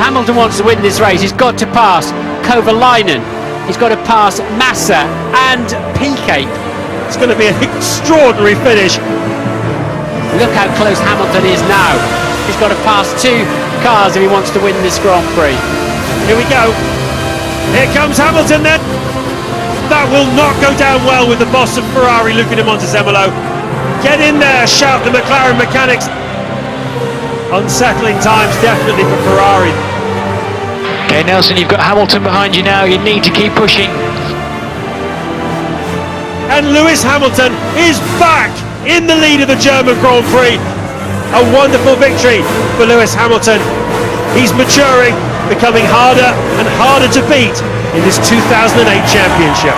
Hamilton wants to win this race. He's got to pass Kovalainen. He's got to pass Massa and Piquet. It's going to be an extraordinary finish. Look how close Hamilton is now. He's got to pass 2 cars if he wants to win this Grand Prix. Here we go. Here comes Hamilton then. That will not go down well with the boss of Ferrari, Luca Di Montezemolo. Get in there, shout the McLaren mechanics. Unsettling times definitely for Ferrari. Okay, Nelson, you've got Hamilton behind you now. You need to keep pushing. And Lewis Hamilton is back in the lead of the German Grand Prix. A wonderful victory for Lewis Hamilton. He's maturing, becoming harder and harder to beat in this 2008 championship.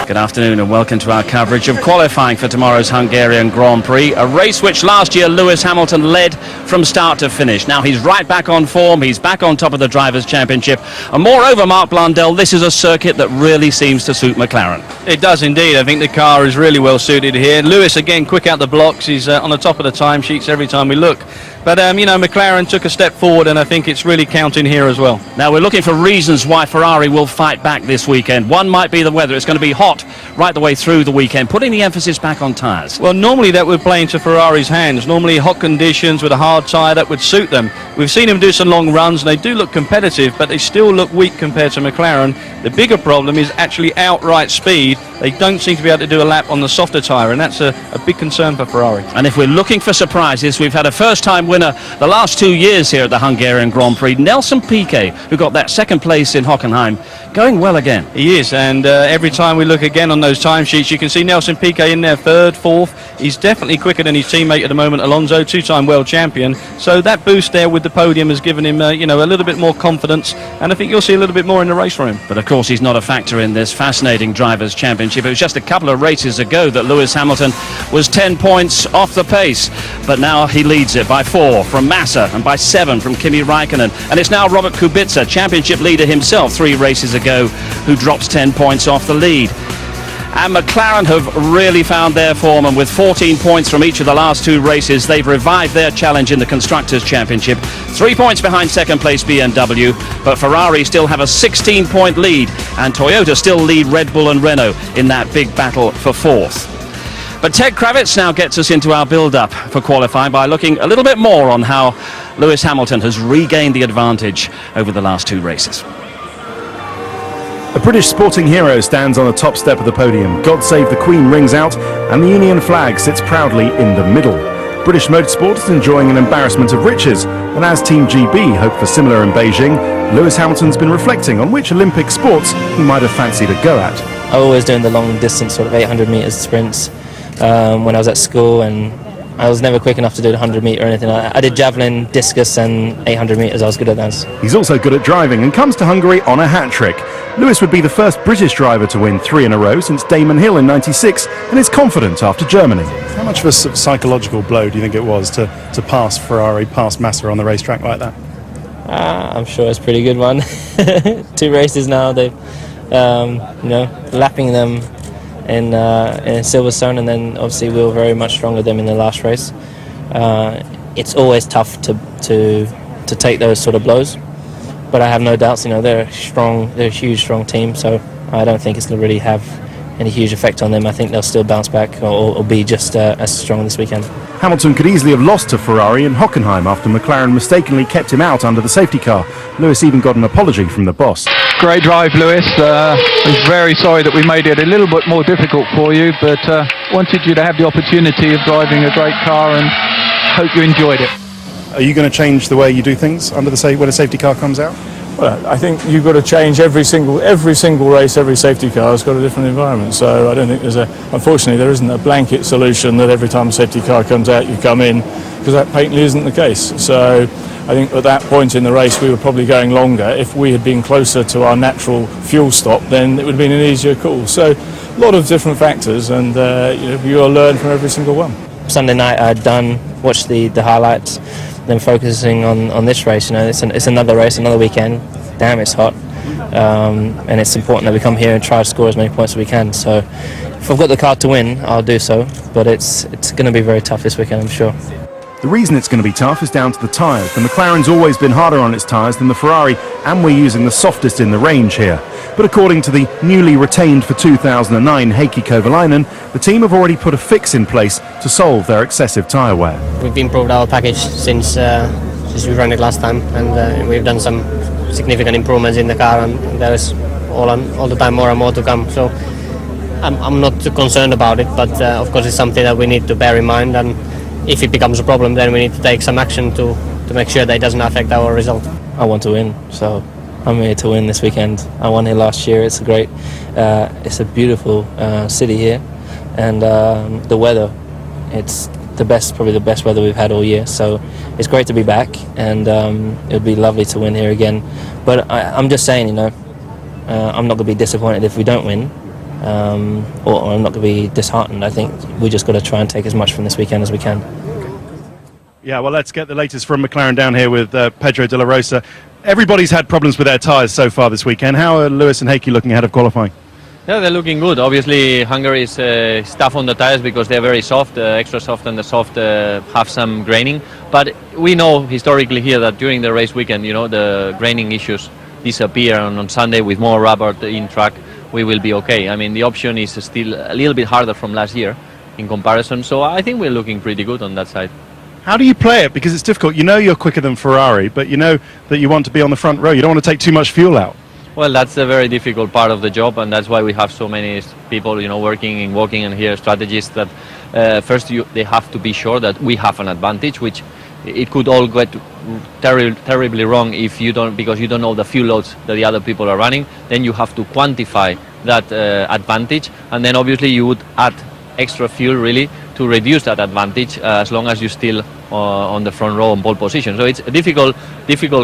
Good afternoon and welcome to our coverage of qualifying for tomorrow's Hungarian Grand Prix, a race which last year Lewis Hamilton led from start to finish. Now he's right back on form, he's back on top of the Drivers' Championship, and moreover, Mark Blundell, this is a circuit that really seems to suit McLaren. It does indeed. I think the car is really well suited here. Lewis again quick out the blocks, he's on the top of the timesheets every time we look. But, you know, McLaren took a step forward and I think it's really counting here as well. Now we're looking for reasons why Ferrari will fight back this weekend. One might be the weather. It's going to be hot right the way through the weekend, putting the emphasis back on tyres. Well, normally that would play into Ferrari's hands. Normally hot conditions with a hard tyre, that would suit them. We've seen them do some long runs and they do look competitive, but they still look weak compared to McLaren. The bigger problem is actually outright speed. They don't seem to be able to do a lap on the softer tyre, and that's a big concern for Ferrari. And if we're looking for surprises, we've had a first-time winner the last 2 years here at the Hungarian Grand Prix, Nelson Piquet, who got that second place in Hockenheim, going well again. He is, and every time we look again on those timesheets, you can see Nelson Piquet in there, 3rd, 4th. He's definitely quicker than his teammate at the moment, Alonso, 2-time world champion. So that boost there with the podium has given him, you know, a little bit more confidence, and I think you'll see a little bit more in the race for him. But of course, he's not a factor in this fascinating Drivers' Championship. It was just a couple of races ago that Lewis Hamilton was 10 points off the pace, but now he leads it by 4 from Massa and by 7 from Kimi Raikkonen, and it's now Robert Kubica, championship leader himself 3 races ago, who drops 10 points off the lead. And McLaren have really found their form, and with 14 points from each of the last 2 races, they've revived their challenge in the Constructors' Championship. 3 points behind second place BMW, but Ferrari still have a 16-point lead, and Toyota still lead Red Bull and Renault in that big battle for 4th. But Ted Kravitz now gets us into our build-up for qualifying by looking a little bit more on how Lewis Hamilton has regained the advantage over the last 2 races. A British sporting hero stands on the top step of the podium. God Save the Queen rings out and the Union flag sits proudly in the middle. British motorsport is enjoying an embarrassment of riches, and as Team GB hope for similar in Beijing, Lewis Hamilton's been reflecting on which Olympic sports he might have fancied a go at. I was always doing the long distance, sort of 800 metres sprints when I was at school, and I was never quick enough to do the 100 metre or anything. I did javelin, discus and 800 metres. I was good at those. He's also good at driving and comes to Hungary on a hat-trick. Lewis would be the first British driver to win 3 in a row since Damon Hill in '96, and is confident after Germany. How much of a psychological blow do you think it was to pass Ferrari, pass Massa on the racetrack like that? I'm sure it's a pretty good one. 2 races now, they've, you know, lapping them in Silverstone, and then obviously we were very much stronger than them in the last race. It's always tough to take those sort of blows, but I have no doubts, you know, they're a huge strong team, so I don't think it's going to really have any huge effect on them. I think they'll still bounce back or be just as strong this weekend. Hamilton could easily have lost to Ferrari in Hockenheim after McLaren mistakenly kept him out under the safety car. Lewis even got an apology from the boss. Great drive, Lewis. I was very sorry that we made it a little bit more difficult for you, but wanted you to have the opportunity of driving a great car and hope you enjoyed it. Are you going to change the way you do things under when a safety car comes out? Well, I think you've got to change every single race, every safety car has got a different environment. So I don't think unfortunately there isn't a blanket solution that every time a safety car comes out you come in, because that patently isn't the case. So I think at that point in the race we were probably going longer. If we had been closer to our natural fuel stop, then it would have been an easier call. So a lot of different factors, and you know, you will learn from every single one. Sunday night I'd watched the highlights, then focusing on this race. You know, it's another race, another weekend. Damn, it's hot, and it's important that we come here and try to score as many points as we can. So if I've got the car to win, I'll do so, but it's going to be very tough this weekend, I'm sure. The reason it's going to be tough is down to the tyres. The McLaren's always been harder on its tyres than the Ferrari, and we're using the softest in the range here. But according to the newly retained for 2009 Heikki Kovalainen, the team have already put a fix in place to solve their excessive tyre wear. We've improved our package since we ran it last time, and we've done some significant improvements in the car, and there's all the time more and more to come. So I'm not too concerned about it, but of course it's something that we need to bear in mind, and if it becomes a problem, then we need to take some action to make sure that it doesn't affect our result. I want to win, so I'm here to win this weekend. I won here last year. It's a beautiful city here, and the weather, it's probably the best weather we've had all year. So it's great to be back, and it would be lovely to win here again. But I'm just saying, I'm not going to be disappointed if we don't win. Or I'm not going to be disheartened. I think we just got to try and take as much from this weekend as we can. Yeah, well, let's get the latest from McLaren down here with Pedro de la Rosa. Everybody's had problems with their tyres so far this weekend. How are Lewis and Heikki looking ahead of qualifying? Yeah, they're looking good. Obviously, Hungary is tough on the tyres because they're very soft, extra soft, and the soft have some graining. But we know historically here that during the race weekend, the graining issues disappear, and on Sunday with more rubber in track, we will be okay. I mean, the option is still a little bit harder from last year in comparison, so I think we're looking pretty good on that side. How do you play it? Because it's difficult. You know you're quicker than Ferrari, but you know that you want to be on the front row. You don't want to take too much fuel out. Well, that's a very difficult part of the job, and that's why we have so many people, working and working, and here strategists that first they have to be sure that we have an advantage, which it could all get terribly wrong if you don't, because you don't know the fuel loads that the other people are running. Then you have to quantify that advantage, and then obviously you would add extra fuel really to reduce that advantage as long as you're still on the front row on pole position. So it's a difficult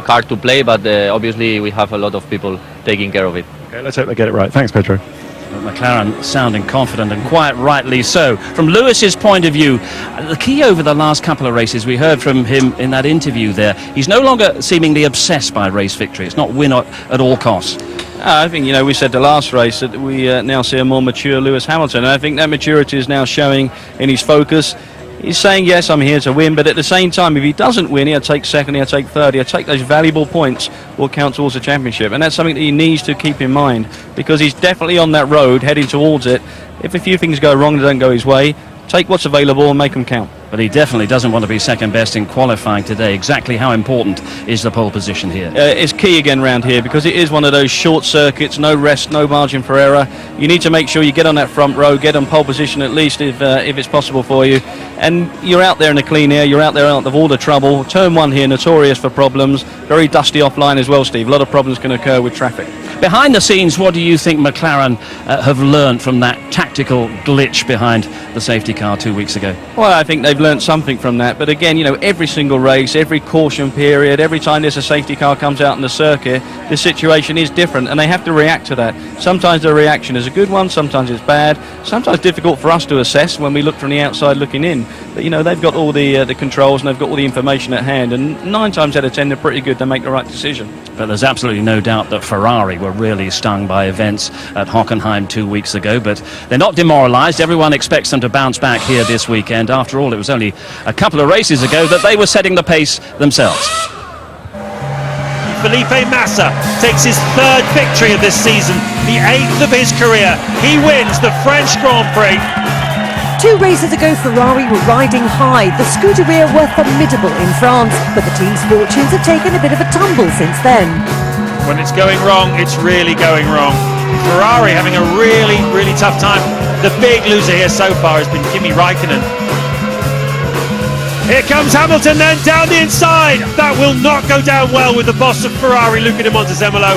card to play, but obviously we have a lot of people taking care of it. Okay, let's hope they get it right. Thanks, Pedro. McLaren sounding confident, and quite rightly so. From Lewis's point of view, the key over the last couple of races, we heard from him in that interview there, he's no longer seemingly obsessed by race victory. It's not win at all costs. I think, we said the last race that we now see a more mature Lewis Hamilton, and I think that maturity is now showing in his focus. He's saying, yes, I'm here to win, but at the same time, if he doesn't win, he'll take second, he'll take third, he'll take those valuable points will count towards the championship. And that's something that he needs to keep in mind, because he's definitely on that road heading towards it. If a few things go wrong, they don't go his way, take what's available and make them count. But he definitely doesn't want to be second best in qualifying today. Exactly how important is the pole position here? It's key again round here, because it is one of those short circuits, no rest, no margin for error. You need to make sure you get on that front row, get on pole position at least if it's possible for you. And you're out there in the clean air, you're out there out of all the trouble. Turn one here, notorious for problems. Very dusty offline as well, Steve. A lot of problems can occur with traffic. Behind the scenes, what do you think McLaren have learned from that tactical glitch behind the safety car 2 weeks ago? Well, I think they've learned something from that. But again, every single race, every caution period, every time there's a safety car comes out in the circuit, the situation is different, and they have to react to that. Sometimes the reaction is a good one, sometimes it's bad, sometimes difficult for us to assess when we look from the outside looking in. But they've got all the controls, and they've got all the information at hand, and 9 times out of 10 they're pretty good to make the right decision. But there's absolutely no doubt that Ferrari were really stung by events at Hockenheim 2 weeks ago, but they're not demoralised. Everyone expects them to bounce back here this weekend. After all, it was only a couple of races ago that they were setting the pace themselves. Felipe Massa takes his 3rd victory of this season, the 8th of his career. He wins the French Grand Prix. 2 races ago, Ferrari were riding high. The Scuderia were formidable in France, but the team's fortunes have taken a bit of a tumble since then. When it's going wrong, it's really going wrong. Ferrari having a really, really tough time. The big loser here so far has been Kimi Raikkonen. Here comes Hamilton then down the inside. That will not go down well with the boss of Ferrari, Luca di Montezemolo.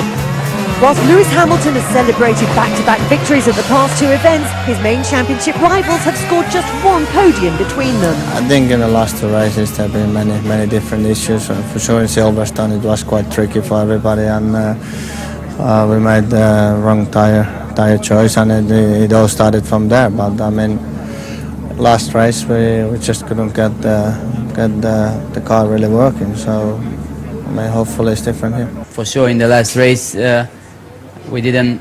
Whilst Lewis Hamilton has celebrated back-to-back victories at the past 2 events, his main championship rivals have scored just 1 podium between them. I think in the last 2 races there have been many different issues. For sure in Silverstone it was quite tricky for everybody, and we made the wrong tire choice, and it all started from there. But I mean, last race we just couldn't get the car really working, so I mean, hopefully it's different here. For sure in the last race we didn't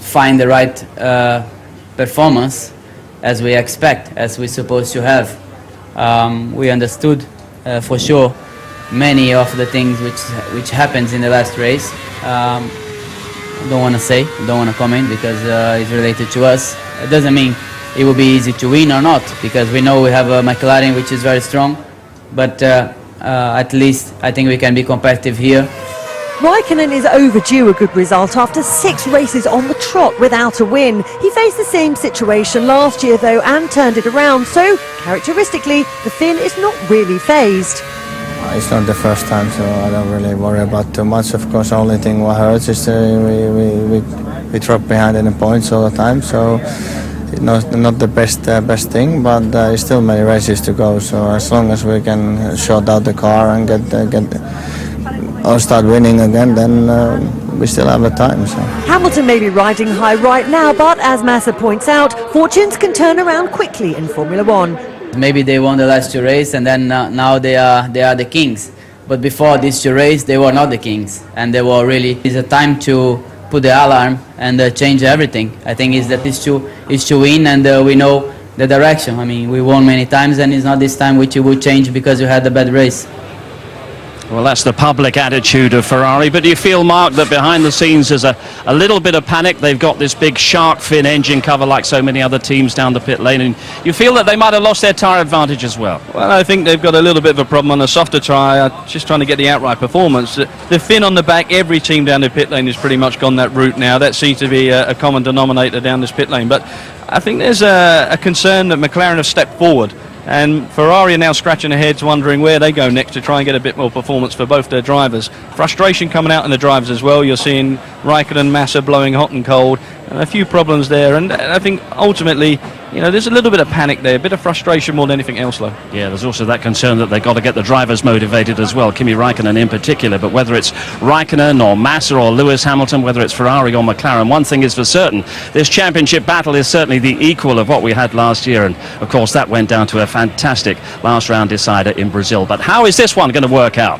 find the right performance as we expect, as we're supposed to have. We understood for sure many of the things which happens in the last race. Don't want to say, don't want to comment because it's related to us. It doesn't mean it will be easy to win or not, because we know we have a McLaren which is very strong, but at least I think we can be competitive here. Raikkonen is overdue a good result after 6 races on the trot without a win. He faced the same situation last year though and turned it around, so characteristically the Finn is not really phased. It's not the first time, so I don't really worry about too much. Of course, the only thing what hurts is we drop behind in the points all the time, so not the best thing, but there's still many races to go. So as long as we can short out the car and or start winning again, then we still have a time. So. Hamilton may be riding high right now, but as Massa points out, fortunes can turn around quickly in Formula One. Maybe they won the last 2 races and then now they are the kings. But before these 2 races, they were not the kings, and they were really. It's a time to put the alarm and change everything. I think it's to win, and we know the direction. I mean, we won many times, and it's not this time which you would change because you had a bad race. Well, that's the public attitude of Ferrari, but do you feel, Mark, that behind the scenes there's a little bit of panic? They've got this big shark fin engine cover like so many other teams down the pit lane, and you feel that they might have lost their tyre advantage as well? Well, I think they've got a little bit of a problem on the softer tyre, just trying to get the outright performance. The fin on the back, every team down the pit lane has pretty much gone that route now. That seems to be a common denominator down this pit lane, but I think there's a concern that McLaren have stepped forward. And Ferrari are now scratching their heads wondering where they go next to try and get a bit more performance for both their drivers. Frustration coming out in the drivers as well. You're seeing Raikkonen, Massa blowing hot and cold, and a few problems there. And I think ultimately, there's a little bit of panic there, a bit of frustration more than anything else, though. Yeah, there's also that concern that they've got to get the drivers motivated as well, Kimi Raikkonen in particular. But whether it's Raikkonen or Massa or Lewis Hamilton, whether it's Ferrari or McLaren, one thing is for certain, this championship battle is certainly the equal of what we had last year. And of course, that went down to a fantastic last round decider in Brazil. But how is this one going to work out?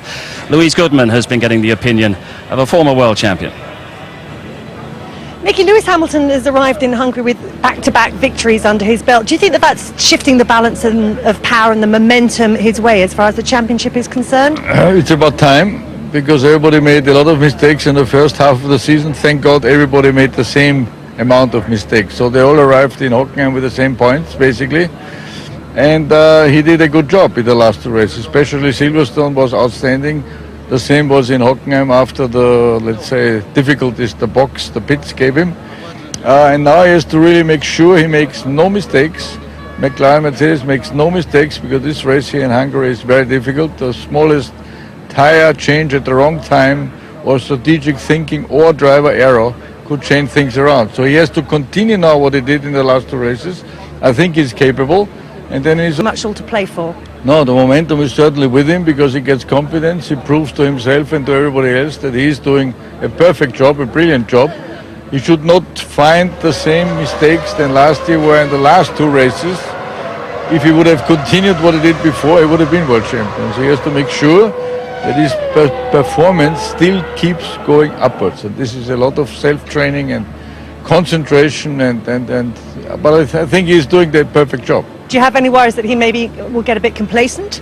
Louise Goodman has been getting the opinion of a former world champion. Nicky, Lewis Hamilton has arrived in Hungary with back-to-back victories under his belt. Do you think that that's shifting the balance of power and the momentum his way as far as the championship is concerned? It's about time, because everybody made a lot of mistakes in the first half of the season. Thank God everybody made the same amount of mistakes. So they all arrived in Hockenheim with the same points, basically. And he did a good job in the last 2 races, especially Silverstone was outstanding. The same was in Hockenheim after the, let's say, difficulties the pits gave him. And now he has to really make sure he makes no mistakes. McLaren Mercedes makes no mistakes, because this race here in Hungary is very difficult. The smallest tire change at the wrong time or strategic thinking or driver error could change things around. So he has to continue now what he did in the last 2 races. I think he's capable. And then he's much all to play for. No, the momentum is certainly with him, because he gets confidence. He proves to himself and to everybody else that he is doing a perfect job, a brilliant job. He should not find the same mistakes than last year were in the last 2 races. If he would have continued what he did before, he would have been world champion. So he has to make sure that his performance still keeps going upwards. And this is a lot of self-training and concentration, but I think he's doing the perfect job. Do you have any worries that he maybe will get a bit complacent?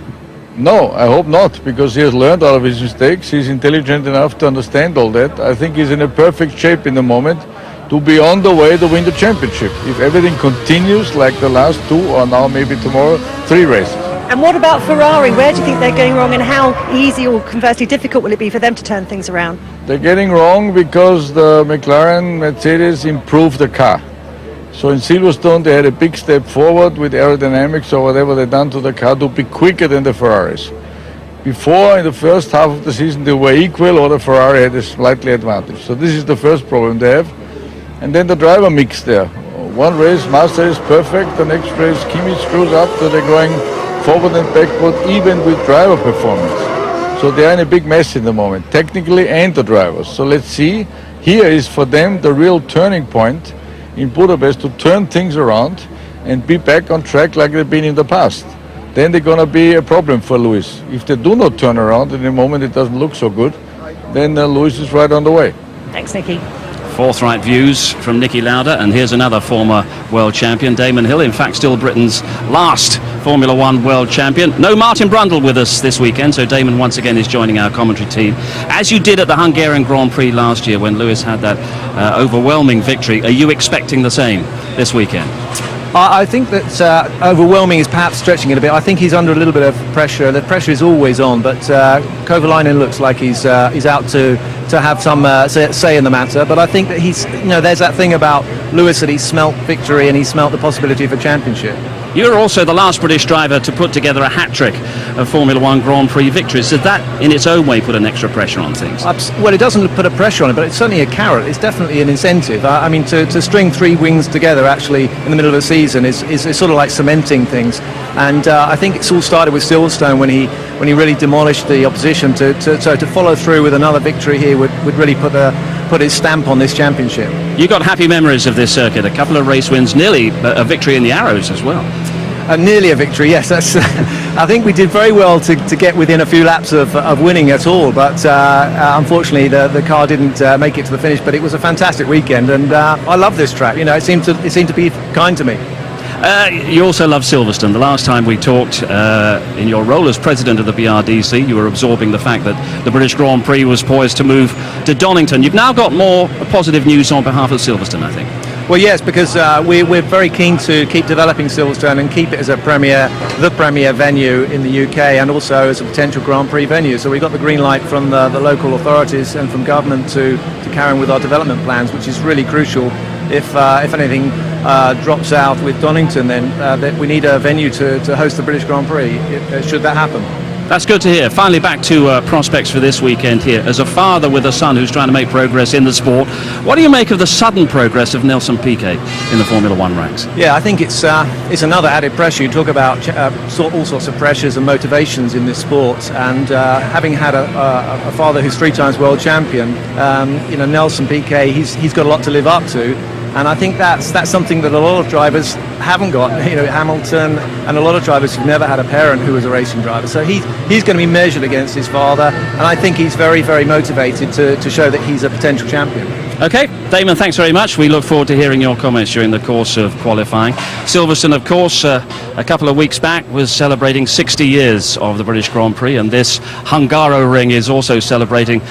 No, I hope not, because he has learned out of his mistakes. He's intelligent enough to understand all that. I think he's in a perfect shape in the moment to be on the way to win the championship. If everything continues like the last 2, or now maybe tomorrow, 3 races. And what about Ferrari? Where do you think they're going wrong, and how easy or conversely difficult will it be for them to turn things around? They're getting wrong because the McLaren Mercedes improved the car. So in Silverstone they had a big step forward with aerodynamics or whatever they done to the car to be quicker than the Ferraris. Before, in the first half of the season, they were equal, or the Ferrari had a slightly advantage. So this is the first problem they have. And then the driver mix there. One race Massa is perfect, the next race Kimi screws up, so they're going forward and backward even with driver performance. So they are in a big mess in the moment, technically and the drivers. So let's see, here is for them the real turning point in Budapest, to turn things around and be back on track like they've been in the past. Then they're going to be a problem for Lewis. If they do not turn around in the moment it doesn't look so good, then Lewis is right on the way. Thanks, Nicky. Forthright views from Nicky Lauda, and here's another former world champion, Damon Hill, in fact still Britain's last Formula One world champion. No Martin Brundle with us this weekend, so Damon once again is joining our commentary team. As you did at the Hungarian Grand Prix last year when Lewis had that overwhelming victory, are you expecting the same this weekend? I think that overwhelming is perhaps stretching it a bit. I think he's under a little bit of pressure. The pressure is always on, but Kovalainen looks like he's out to have some say in the matter. But I think that there's that thing about Lewis that he smelt victory and he smelt the possibility of a championship. You're also the last British driver to put together a hat-trick of Formula One Grand Prix victories. Does that, in its own way, put an extra pressure on things? Well, it doesn't put a pressure on it, but it's certainly a carrot. It's definitely an incentive. I mean, to string 3 wins together, actually, in the middle of the season is sort of like cementing things. And I think it's all started with Silverstone when he really demolished the opposition. So to follow through with another victory here would really put his stamp on this championship. You got happy memories of this circuit, a couple of race wins, nearly a victory in the Arrows as well. Nearly a victory, yes. That's. I think we did very well to get within a few laps of winning at all, but unfortunately the car didn't make it to the finish. But it was a fantastic weekend, and I love this track. You know, it seemed to be kind to me. You also love Silverstone. The last time we talked in your role as president of the BRDC, you were absorbing the fact that the British Grand Prix was poised to move to Donington. You've now got more positive news on behalf of Silverstone, I think. Well, yes, because we're very keen to keep developing Silverstone and keep it as the premier venue in the UK, and also as a potential Grand Prix venue. So we got the green light from the local authorities and from government to carry on with our development plans, which is really crucial. If anything drops out with Donington, then we need a venue to host the British Grand Prix, should that happen. That's good to hear. Finally, back to prospects for this weekend here. As a father with a son who's trying to make progress in the sport, what do you make of the sudden progress of Nelson Piquet in the Formula One ranks? Yeah, I think it's another added pressure. You talk about all sorts of pressures and motivations in this sport, and having had a father who's 3 times world champion, Nelson Piquet, he's got a lot to live up to. And I think that's something that a lot of drivers haven't got. Hamilton and a lot of drivers who've never had a parent who was a racing driver. So he's going to be measured against his father, and I think he's very, very motivated to show that he's a potential champion. Okay, Damon, thanks very much. We look forward to hearing your comments during the course of qualifying. Silverstone, of course, a couple of weeks back was celebrating 60 years of the British Grand Prix, and this Hungaroring is also celebrating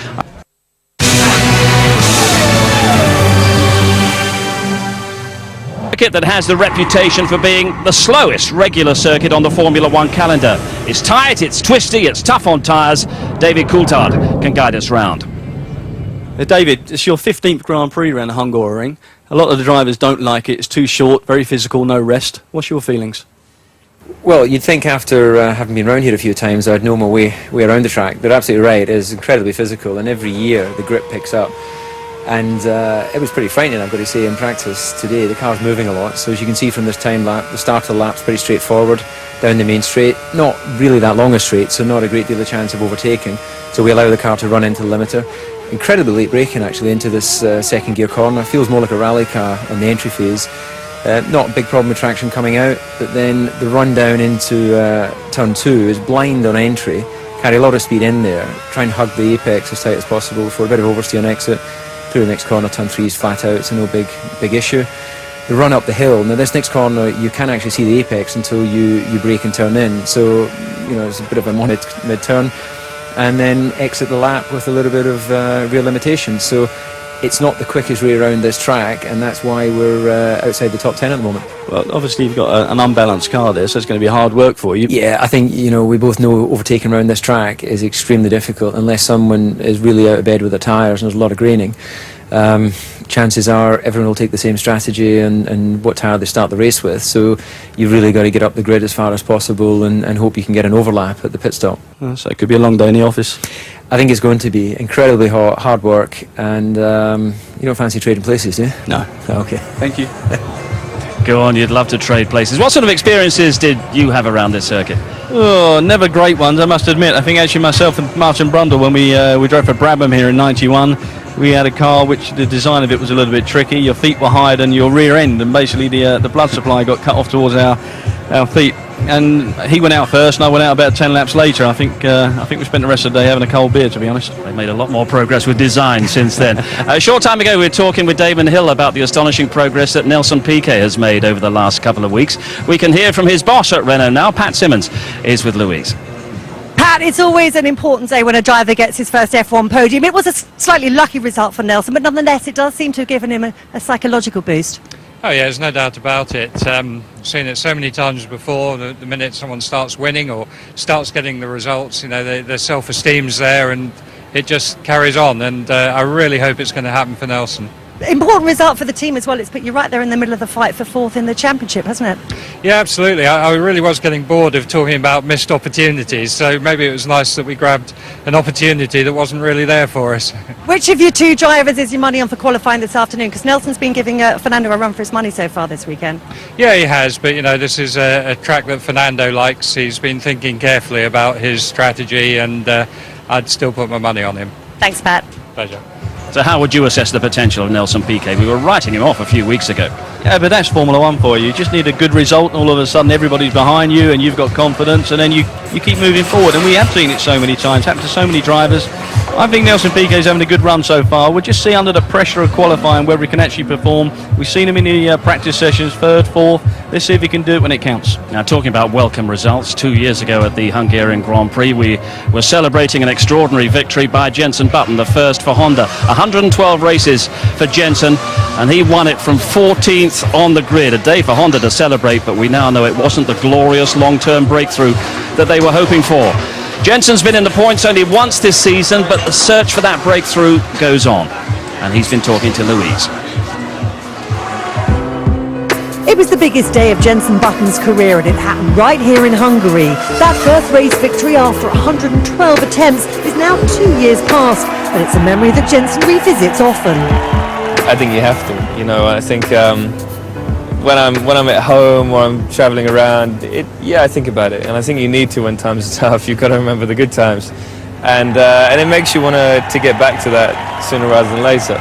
that has the reputation for being the slowest regular circuit on the Formula One calendar. It's tight, it's twisty, it's tough on tyres. David Coulthard can guide us round. David, it's your 15th Grand Prix around Hungaroring. A lot of the drivers don't like it. It's too short, very physical, no rest. What's your feelings? Well, you'd think after having been around here a few times I'd know my way around the track. They're absolutely right. It's incredibly physical, and every year the grip picks up. And it was pretty frightening, I've got to say, in practice today. The car's moving a lot, so as you can see from this time lap, the start of the lap's pretty straightforward down the main straight. Not really that long a straight, so not a great deal of chance of overtaking. So we allow the car to run into the limiter. Incredibly late braking actually into this second gear corner. Feels more like a rally car on the entry phase. Not a big problem with traction coming out, but then the run down into turn 2 is blind on entry. Carry a lot of speed in there, try and hug the apex as tight as possible for a bit of oversteer on exit. Through the next corner, turn 3 is flat out, so no big issue. The run up the hill, now this next corner you can't actually see the apex until you brake and turn in, so it's a bit of a mid-turn, and then exit the lap with a little bit of real limitation. So it's not the quickest way around this track, and that's why we're outside the top 10 at the moment. Well, obviously you've got an unbalanced car there, so it's going to be hard work for you. Yeah, I think we both know overtaking around this track is extremely difficult unless someone is really out of bed with their tyres and there's a lot of graining. Chances are everyone will take the same strategy and what tyre they start the race with, so you've really got to get up the grid as far as possible and hope you can get an overlap at the pit stop. So it could be a long day in the office. I think it's going to be incredibly hard work, and you don't fancy trading places, do you? No. Okay. Thank you. Go on, you'd love to trade places. What sort of experiences did you have around this circuit? Oh, never great ones, I must admit. I think actually myself and Martin Brundle, when we drove for Brabham here in '91, we had a car which the design of it was a little bit tricky. Your feet were higher than your rear end, and basically the blood supply got cut off towards our feet. and he went out first, and I went out about 10 laps later. I think we spent the rest of the day having a cold beer, to be honest. They made a lot more progress with design since then. A short time ago, we were talking with Damon Hill about the astonishing progress that Nelson Piquet has made over the last couple of weeks. We can hear from his boss at Renault now. Pat Simmons is with Louise. Pat, it's always an important day when a driver gets his first F1 podium. It was a slightly lucky result for Nelson, but nonetheless it does seem to have given him a psychological boost. Oh yeah, there's no doubt about it. Seen it so many times before. The minute someone starts winning or starts getting the results, you know, their self-esteem's there and it just carries on. And I really hope it's going to happen for Nelson. Important result for the team as well. It's put you right there in the middle of the fight for fourth in the championship, hasn't it? Yeah, absolutely. I really was getting bored of talking about missed opportunities, so maybe it was nice that we grabbed an opportunity that wasn't really there for us. Which of your two drivers is your money on for qualifying this afternoon? Because Nelson's been giving Fernando a run for his money so far this weekend. Yeah, he has, but you know, this is a track that Fernando likes. He's been thinking carefully about his strategy, and I'd still put my money on him. Thanks, Pat. Pleasure. So how would you assess the potential of Nelson Piquet? We were writing him off a few weeks ago. Yeah, but that's Formula One for you. You just need a good result, and all of a sudden everybody's behind you, and you've got confidence, and then you keep moving forward. And we have seen it so many times, happened to so many drivers. I think Nelson Piquet's having a good run so far. We'll just see under the pressure of qualifying whether he can actually perform. We've seen him in the practice sessions, third, fourth. Let's see if he can do it when it counts. Now, talking about welcome results, 2 years ago at the Hungarian Grand Prix, we were celebrating an extraordinary victory by Jenson Button, the first for Honda. 112 races for Jenson, and he won it from 14th on the grid. A day for Honda to celebrate, but we now know it wasn't the glorious long-term breakthrough that they were hoping for. Jenson's been in the points only once this season, but the search for that breakthrough goes on. And he's been talking to Louise. It was the biggest day of Jenson Button's career, and it happened right here in Hungary. That first race victory after 112 attempts is now 2 years past, but it's a memory that Jenson revisits often. I think you have to. You know, I think when I'm at home or I'm traveling around, I think about it, and I think you need to when times are tough. You've got to remember the good times, and it makes you want to get back to that sooner rather than later.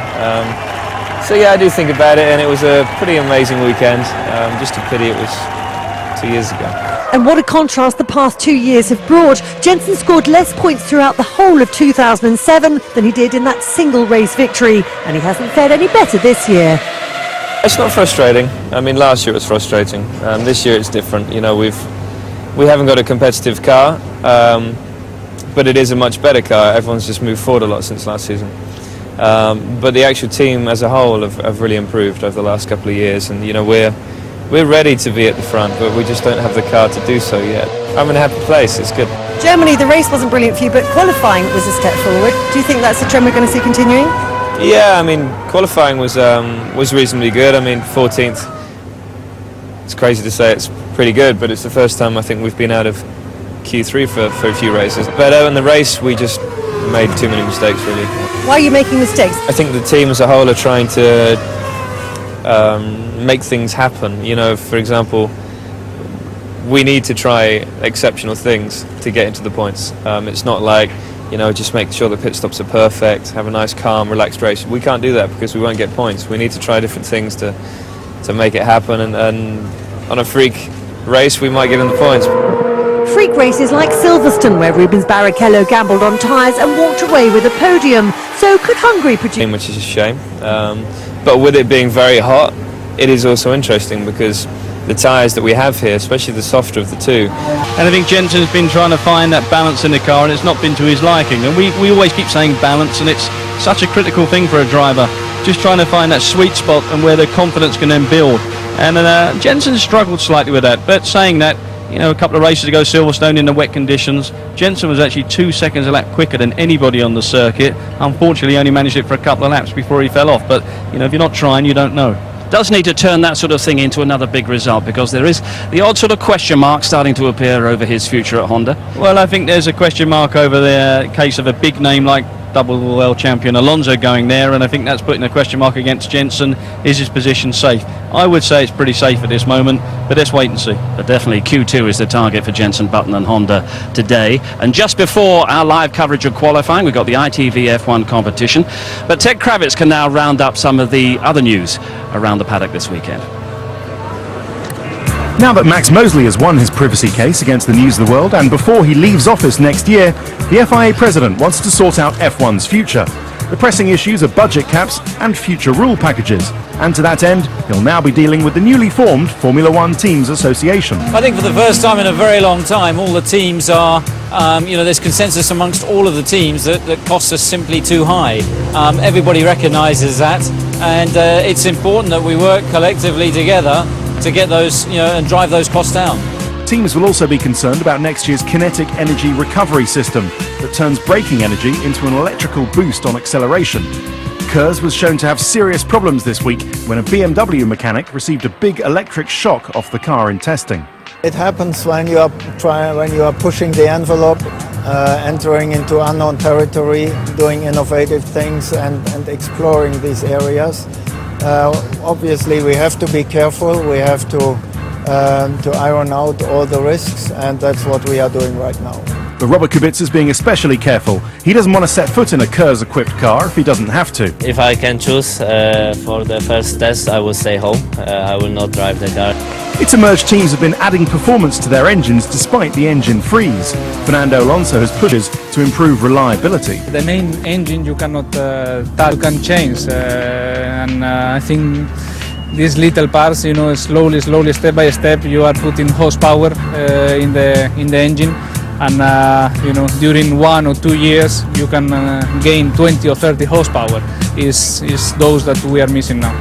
So yeah, I do think about it, and it was a pretty amazing weekend. Just a pity it was 2 years ago. And what a contrast the past 2 years have brought. Jenson scored less points throughout the whole of 2007 than he did in that single race victory, and he hasn't fared any better this year. It's not frustrating. I mean, last year it was frustrating. This year it's different. You know, we haven't got a competitive car, but it is a much better car. Everyone's just moved forward a lot since last season. But the actual team as a whole have really improved over the last couple of years, and you know, we're ready to be at the front, but we just don't have the car to do so yet. I'm in a happy place. It's good. Germany, the race wasn't brilliant for you, but qualifying was a step forward. Do you think that's the trend we're going to see continuing? Yeah, I mean, qualifying was reasonably good. I mean, 14th. It's crazy to say it's pretty good, but it's the first time I think we've been out of Q3 for a few races. But in the race, we just made too many mistakes, really. Why are you making mistakes? I think the team as a whole are trying to make things happen. You know, for example, we need to try exceptional things to get into the points. It's not like, you know, just make sure the pit stops are perfect, have a nice, calm, relaxed race. We can't do that because we won't get points. We need to try different things to make it happen, and on a freak race, we might get in the points. Freak races like Silverstone, where Rubens Barrichello gambled on tyres and walked away with a podium. So could Hungary produce... Which is a shame. But with it being very hot, it is also interesting because the tyres that we have here, especially the softer of the two. And I think Jenson's been trying to find that balance in the car, and it's not been to his liking. And we always keep saying balance, and it's such a critical thing for a driver. Just trying to find that sweet spot and where the confidence can then build. And Jenson struggled slightly with that. But saying that, you know, a couple of races ago, Silverstone in the wet conditions, Jenson was actually 2 seconds a lap quicker than anybody on the circuit. Unfortunately, he only managed it for a couple of laps before he fell off. But, you know, if you're not trying, you don't know. Does need to turn that sort of thing into another big result, because there is the odd sort of question mark starting to appear over his future at Honda. Well, I think there's a question mark over the case of a big name like double world champion Alonso going there, and I think that's putting a question mark against Jenson. Is his position safe? I would say it's pretty safe at this moment, but let's wait and see. But definitely Q2 is the target for Jenson Button and Honda today. And just before our live coverage of qualifying, we've got the ITV F1 competition. But Ted Kravitz can now round up some of the other news around the paddock this weekend. Now that Max Mosley has won his privacy case against the News of the World, and before he leaves office next year, the FIA president wants to sort out F1's future. The pressing issues are budget caps and future rule packages. And to that end, he'll now be dealing with the newly formed Formula One Teams Association. I think for the first time in a very long time, all the teams are, there's consensus amongst all of the teams that costs are simply too high. Everybody recognises that, and it's important that we work collectively together to get those, and drive those costs down. Teams will also be concerned about next year's kinetic energy recovery system that turns braking energy into an electrical boost on acceleration. Kurz was shown to have serious problems this week when a BMW mechanic received a big electric shock off the car in testing. It happens when you are pushing the envelope, entering into unknown territory, doing innovative things and exploring these areas. Obviously we have to be careful, we have to iron out all the risks, and that's what we are doing right now. But Robert Kubica is being especially careful. He doesn't want to set foot in a Kurz-equipped car if he doesn't have to. If I can choose for the first test, I will stay home. I will not drive the car. It's emerged teams have been adding performance to their engines despite the engine freeze. Fernando Alonso has pushes to improve reliability. The main engine you cannot touch, you can change, and I think these little parts, slowly, step by step, you are putting horsepower in the engine, and during 1 or 2 years you can gain 20 or 30 horsepower. Is those that we are missing now.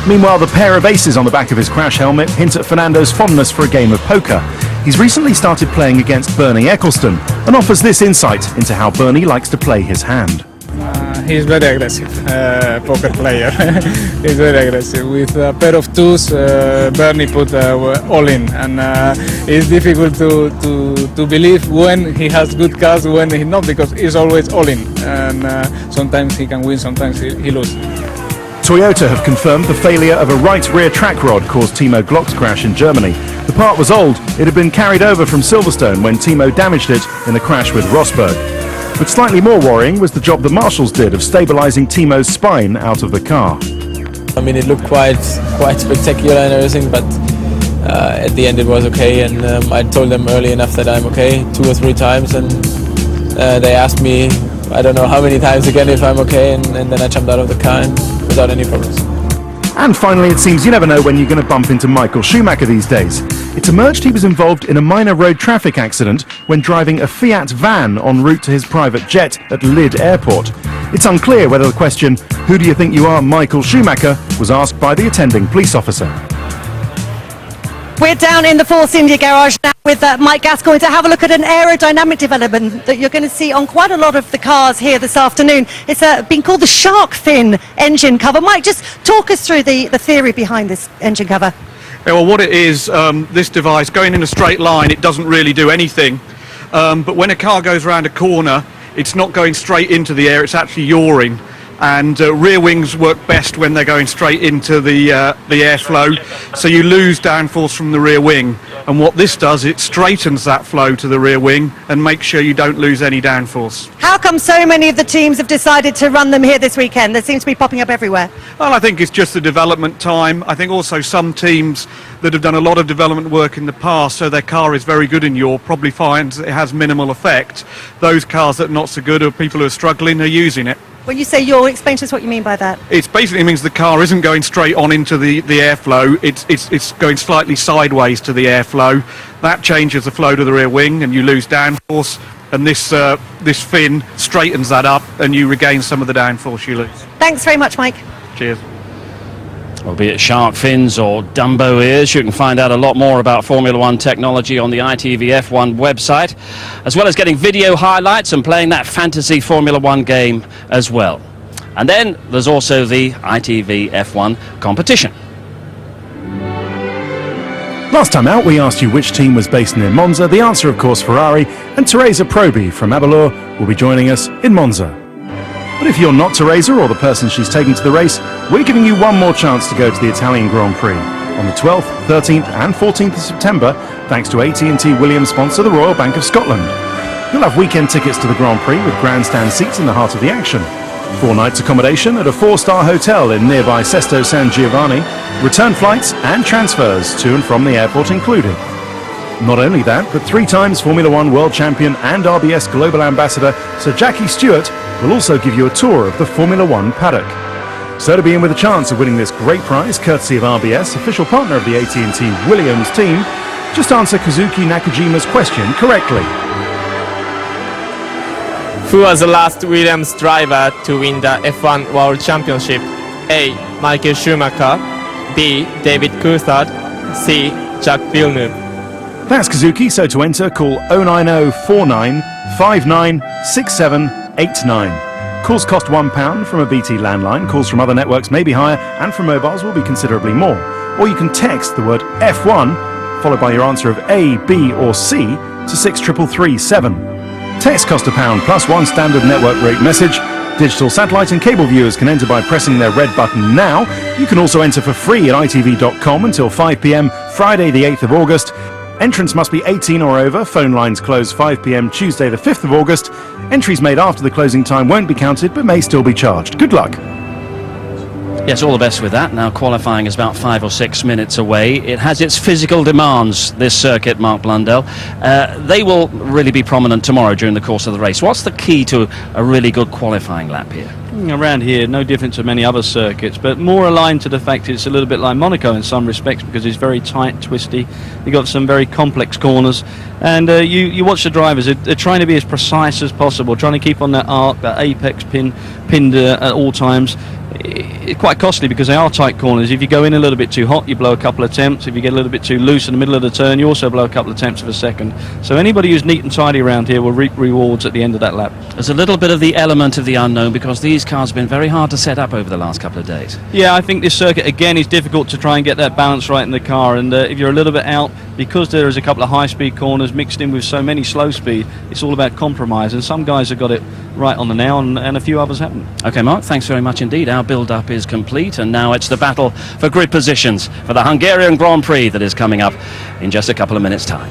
Meanwhile, the pair of aces on the back of his crash helmet hint at Fernando's fondness for a game of poker. He's recently started playing against Bernie Ecclestone and offers this insight into how Bernie likes to play his hand. He's very aggressive poker player. He's very aggressive. With a pair of twos, Bernie put all in, and it's difficult to believe when he has good cards, when he's not, because he's always all in, and sometimes he can win, sometimes he loses. Toyota have confirmed the failure of a right rear track rod caused Timo Glock's crash in Germany. The part was old. It had been carried over from Silverstone when Timo damaged it in a crash with Rosberg. But slightly more worrying was the job the marshals did of stabilising Timo's spine out of the car. I mean, it looked quite spectacular and everything, but at the end it was okay, and I told them early enough that I'm okay 2 or 3 times, and they asked me, I don't know how many times again, if I'm okay, and then I jumped out of the car and without any problems. And finally, it seems you never know when you're going to bump into Michael Schumacher these days. It's emerged he was involved in a minor road traffic accident when driving a Fiat van en route to his private jet at Lid Airport. It's unclear whether the question, "Who do you think you are, Michael Schumacher?" was asked by the attending police officer. We're down in the Force India garage now with Mike Gascoigne to have a look at an aerodynamic development that you're going to see on quite a lot of the cars here this afternoon. It's been called the shark fin engine cover. Mike, just talk us through the theory behind this engine cover. Yeah, well, what it is, this device, going in a straight line, it doesn't really do anything. But when a car goes around a corner, it's not going straight into the air, it's actually yawing. And rear wings work best when they're going straight into the airflow, so you lose downforce from the rear wing. And what this does, it straightens that flow to the rear wing and makes sure you don't lose any downforce. How come so many of the teams have decided to run them here this weekend? They seem to be popping up everywhere. Well, I think it's just the development time. I think also some teams that have done a lot of development work in the past, so their car is very good in yaw, probably finds it has minimal effect. Those cars that are not so good, or people who are struggling, are using it. When you say yaw, explain to us what you mean by that. It basically means the car isn't going straight on into the airflow, it's going slightly sideways to the airflow. That changes the flow to the rear wing and you lose downforce, and this fin straightens that up and you regain some of the downforce you lose. Thanks very much, Mike. Cheers. Well, be it shark fins or Dumbo ears, you can find out a lot more about Formula One technology on the ITV F1 website, as well as getting video highlights and playing that fantasy Formula One game as well. And then there's also the ITV F1 competition. Last time out, we asked you which team was based near Monza. The answer, of course, Ferrari, and Teresa Proby from Abelor will be joining us in Monza. But if you're not Teresa or the person she's taking to the race, we're giving you one more chance to go to the Italian Grand Prix on the 12th, 13th and 14th of September, thanks to AT&T Williams sponsor the Royal Bank of Scotland. You'll have weekend tickets to the Grand Prix with grandstand seats in the heart of the action. 4 nights accommodation at a 4-star hotel in nearby Sesto San Giovanni, return flights and transfers to and from the airport included. Not only that, but 3 times Formula 1 world champion and RBS global ambassador Sir Jackie Stewart will also give you a tour of the Formula 1 paddock. So to be in with a chance of winning this great prize, courtesy of RBS, official partner of the AT&T Williams team, just answer Kazuki Nakajima's question correctly. Who was the last Williams driver to win the F1 World Championship? A. Michael Schumacher, B. David Coulthard, C. Jacques Villeneuve. That's Kazuki, so to enter, call 09049 596789. Calls cost £1 from a BT landline. Calls from other networks may be higher, and from mobiles will be considerably more. Or you can text the word F1, followed by your answer of A, B or C to 63337. Text cost £1 plus 1 standard network rate message. Digital satellite and cable viewers can enter by pressing their red button now. You can also enter for free at itv.com until 5 p.m. Friday the 8th of August. Entrants must be 18 or over. Phone lines close 5 p.m. Tuesday the 5th of August. Entries made after the closing time won't be counted but may still be charged. Good luck. Yes, all the best with that. Now qualifying is about 5 or 6 minutes away. It has its physical demands, this circuit, Mark Blundell. They will really be prominent tomorrow during the course of the race. What's the key to a really good qualifying lap here? Around here, no different to many other circuits, but more aligned to the fact it's a little bit like Monaco in some respects because it's very tight, twisty. You've got some very complex corners, and you watch the drivers. They're trying to be as precise as possible, trying to keep on that arc, that apex pinned at all times. It's quite costly because they are tight corners. If you go in a little bit too hot, you blow a couple of temps. If you get a little bit too loose in the middle of the turn, you also blow a couple of temps of a second. So anybody who's neat and tidy around here will reap rewards at the end of that lap. There's a little bit of the element of the unknown because these cars have been very hard to set up over the last couple of days. Yeah, I think this circuit again is difficult to try and get that balance right in the car, and if you're a little bit out, because there is a couple of high-speed corners mixed in with so many slow-speed, it's all about compromise, and some guys have got it right on the nail and a few others haven't. OK, Mark, thanks very much indeed. Our build-up is complete, and now it's the battle for grid positions for the Hungarian Grand Prix that is coming up in just a couple of minutes' time.